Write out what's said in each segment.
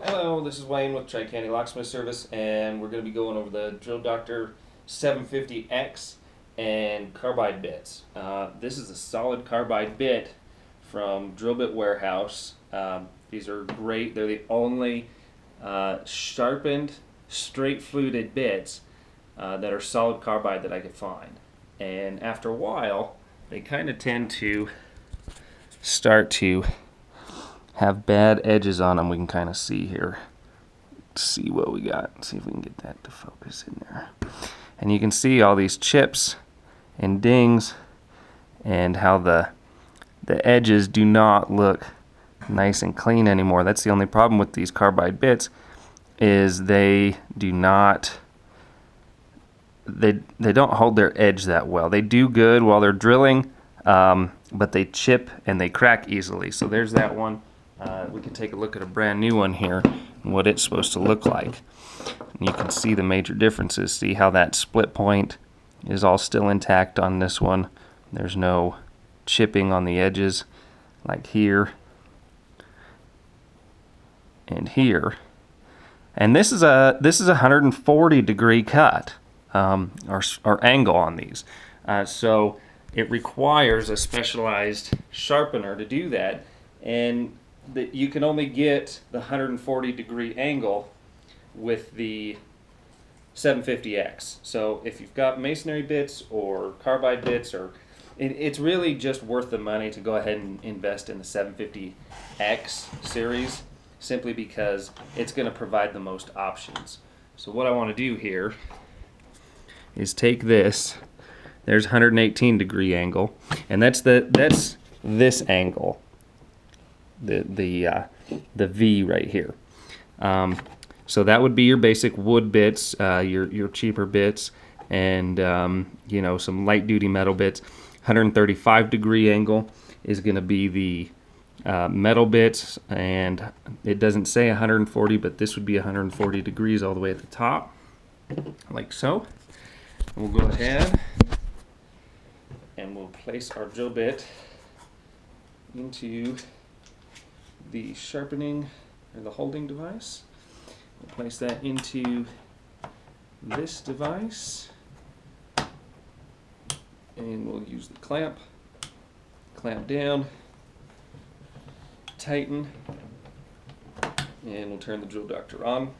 Hello, this is Wayne with Tri County Locksmith Service, and we're going to be going over the Drill Doctor 750X and carbide bits. This is a solid carbide bit from Drill Bit Warehouse. These are great. They're the only sharpened, straight fluted bits that are solid carbide that I could find. And after a while, they kind of tend to start to have bad edges on them. We can kind of see here. See what we got. See if we can get that to focus in there. And you can see all these chips and dings and how the edges do not look nice and clean anymore. That's the only problem with these carbide bits, is they do not they don't hold their edge that well. They do good while they're drilling, but they chip and they crack easily. So there's that one. We can take a look at a brand new one here and what it's supposed to look like. And you can see the major differences. See how that split point is all still intact on this one. There's no chipping on the edges like here and here. And this is a 140 degree cut or angle on these. So it requires a specialized sharpener to do that, and that you can only get the 140 degree angle with the 750X. So if you've got masonry bits or carbide bits, or it's really just worth the money to go ahead and invest in the 750X series, simply because it's going to provide the most options. So what I want to do here is take this. There's 118 degree angle, and that's this angle. The V right here. So that would be your basic wood bits, your cheaper bits, and you know, some light duty metal bits. 135 degree angle is going to be the metal bits, and it doesn't say 140, but this would be 140 degrees all the way at the top, like so. We'll go ahead and we'll place our drill bit into the sharpening or the holding device. We'll place that into this device, and we'll use the clamp down, tighten, and we'll turn the drill doctor on.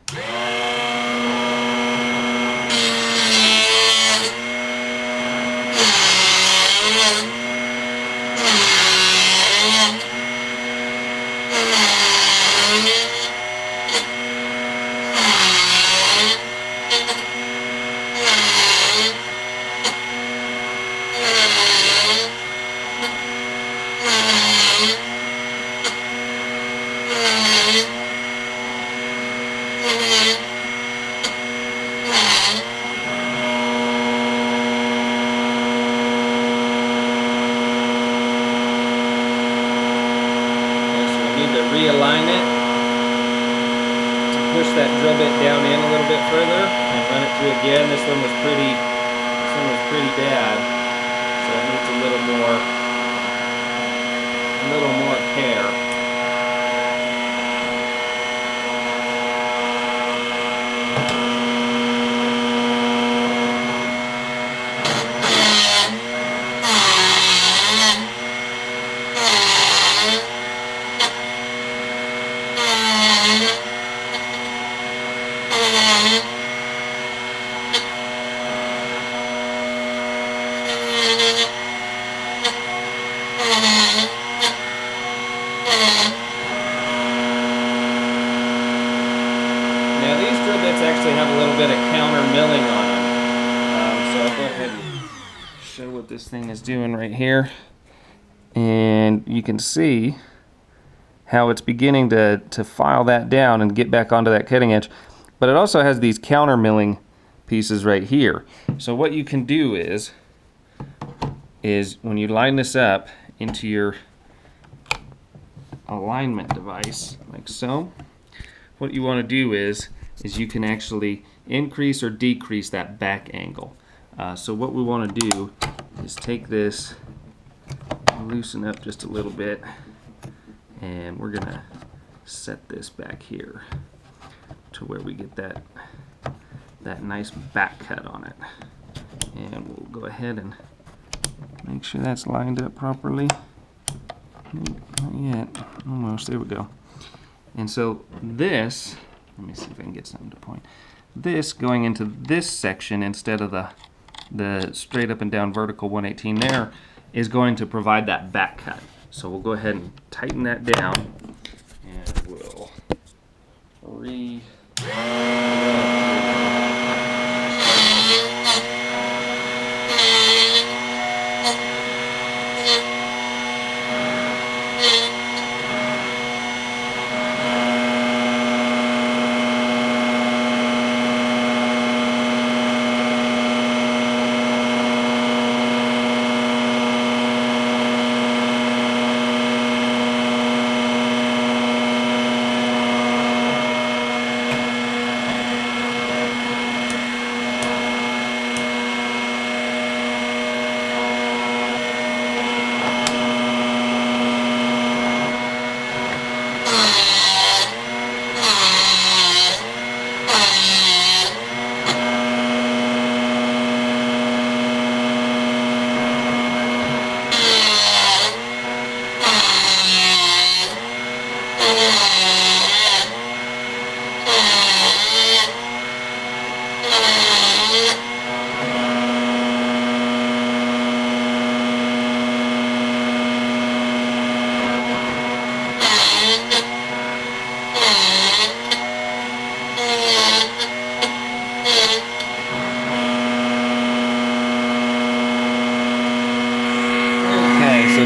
Realign it to push that drill bit down in a little bit further and run it through again. This one was pretty bad, so it needs a little more care. Now these drill bits actually have a little bit of counter milling on them. So I'll go ahead and show what this thing is doing right here. And you can see how it's beginning to file that down and get back onto that cutting edge. But it also has these counter milling pieces right here. So what you can do is when you line this up into your alignment device, like so, what you want to do is you can actually increase or decrease that back angle. So what we want to do is take this, loosen up just a little bit, and we're gonna set this back here to where we get that nice back cut on it. And we'll go ahead and make sure that's lined up properly. Not yet. Almost. There we go. And so this, let me see if I can get something to point. This going into this section instead of the straight up and down vertical 118 there is going to provide that back cut. So we'll go ahead and tighten that down, and we'll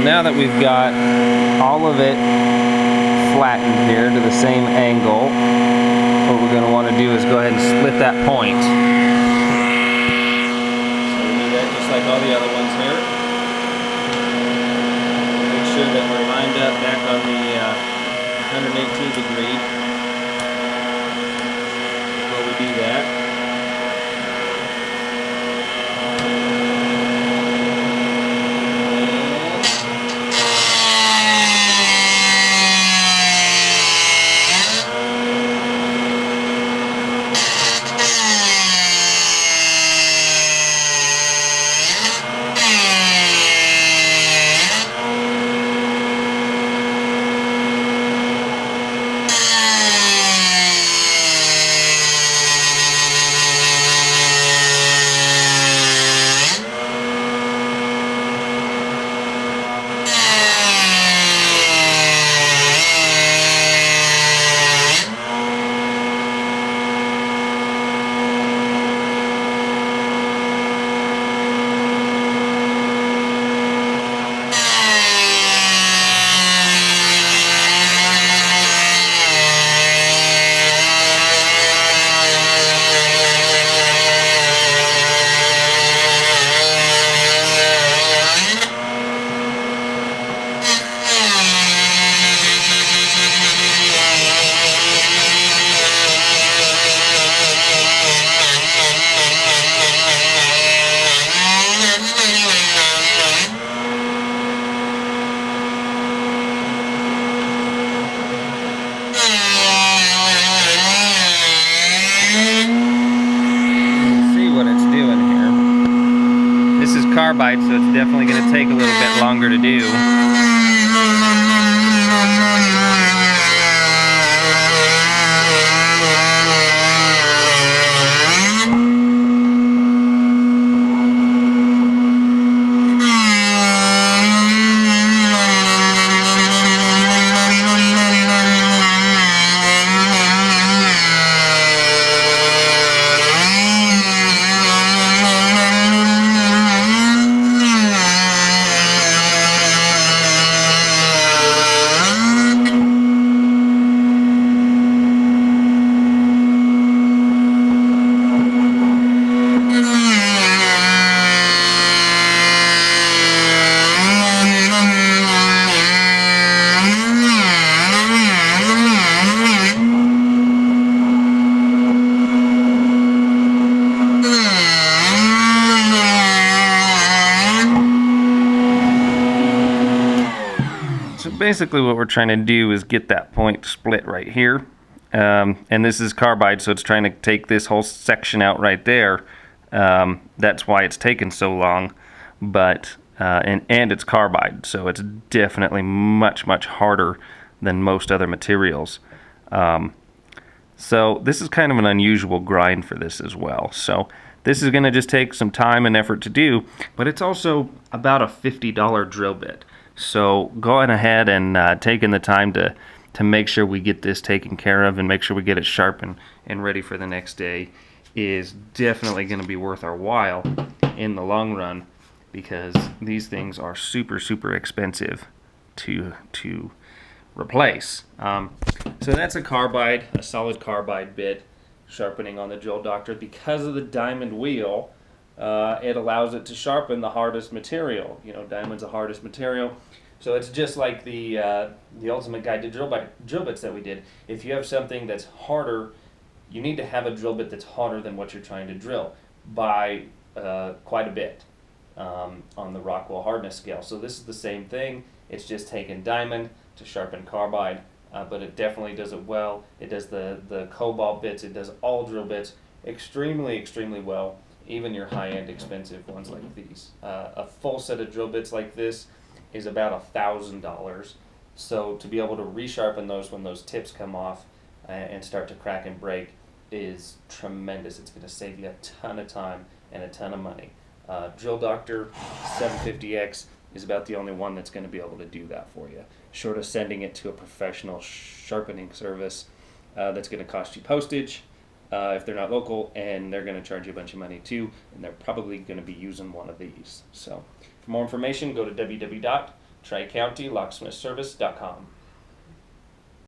now that we've got all of it flattened here to the same angle, what we're going to want to do is go ahead and split that point. So we'll do that just like all the other ones here. Make sure that we're lined up back on the 118 degree before we do that. basically what we're trying to do is get that point split right here. And this is carbide, so it's trying to take this whole section out right there. That's why it's taken so long. But and it's carbide, so it's definitely much harder than most other materials. So this is kind of an unusual grind for this as well. So this is going to just take some time and effort to do, but it's also about a $50 drill bit. So going ahead and taking the time to make sure we get this taken care of and make sure we get it sharpened and ready for the next day is definitely going to be worth our while in the long run, because these things are super expensive to replace. So that's a solid carbide bit sharpening on the Drill Doctor. Because of the diamond wheel, it allows it to sharpen the hardest material. You know, diamond's the hardest material. So it's just like the ultimate guide to drill bits that we did. If you have something that's harder, you need to have a drill bit that's harder than what you're trying to drill by quite a bit on the Rockwell hardness scale. So this is the same thing. It's just taking diamond to sharpen carbide, but it definitely does it well. It does the cobalt bits. It does all drill bits extremely well, even your high-end expensive ones like these. A full set of drill bits like this is about $1,000. So to be able to resharpen those when those tips come off and start to crack and break is tremendous. It's going to save you a ton of time and a ton of money. Drill Doctor 750X is about the only one that's going to be able to do that for you, short of sending it to a professional sharpening service that's going to cost you postage if they're not local, and they're going to charge you a bunch of money too, and they're probably going to be using one of these. So for more information, go to www.tricountylocksmithservice.com.